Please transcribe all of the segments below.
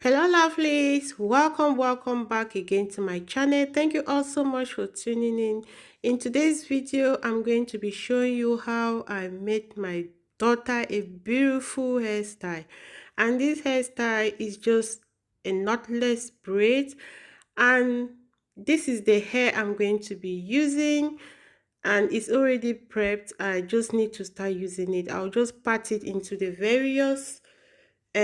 Hello lovelies, welcome back again to my channel. Thank you all so much for tuning in today's video. I'm going to be showing you how I made my daughter a beautiful hairstyle, and this hairstyle is just a knotless braid, and this is the hair I'm going to be using, and it's already prepped. I just need to start using it. I'll just part it into the various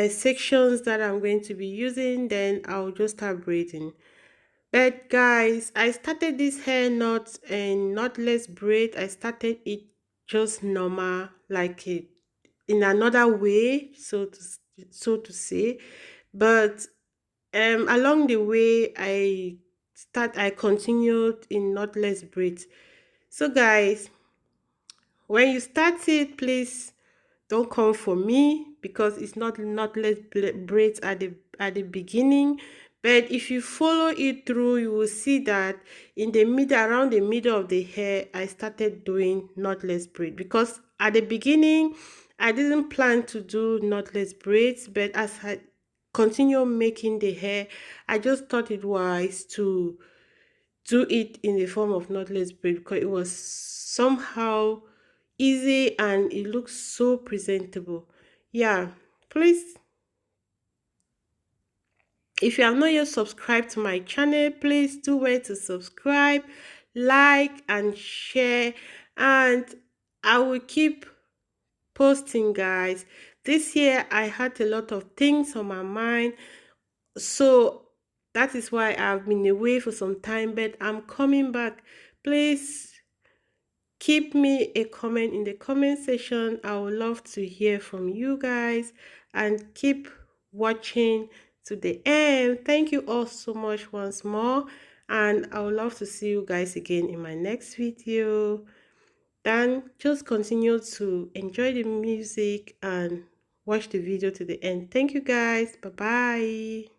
sections that I'm going to be using, then I'll just start braiding. But guys, I started this hair knot and knotless braid. I started it just normal, like it in another way, so to say. But along the way, I continued in knotless braids. So guys, when you start it, please don't come for me because it's not knotless braids at the beginning. But if you follow it through, you will see that in the middle, around the middle of the hair, I started doing knotless braid, because at the beginning I didn't plan to do knotless braids, but as I continue making the hair, I just thought it wise to do it in the form of knotless braid because it was somehow easy and it looks so presentable. Yeah, please, if you have not yet subscribed to my channel, please do wait to subscribe, like and share, and I will keep posting, guys. This year I had a lot of things on my mind, so that is why I've been away for some time, but I'm coming back. Please keep me a comment in the comment section. I would love to hear from you guys, and keep watching to the end. Thank you all so much once more, and I would love to see you guys again in my next video. Then just continue to enjoy the music and watch the video to the end. Thank you guys. Bye bye.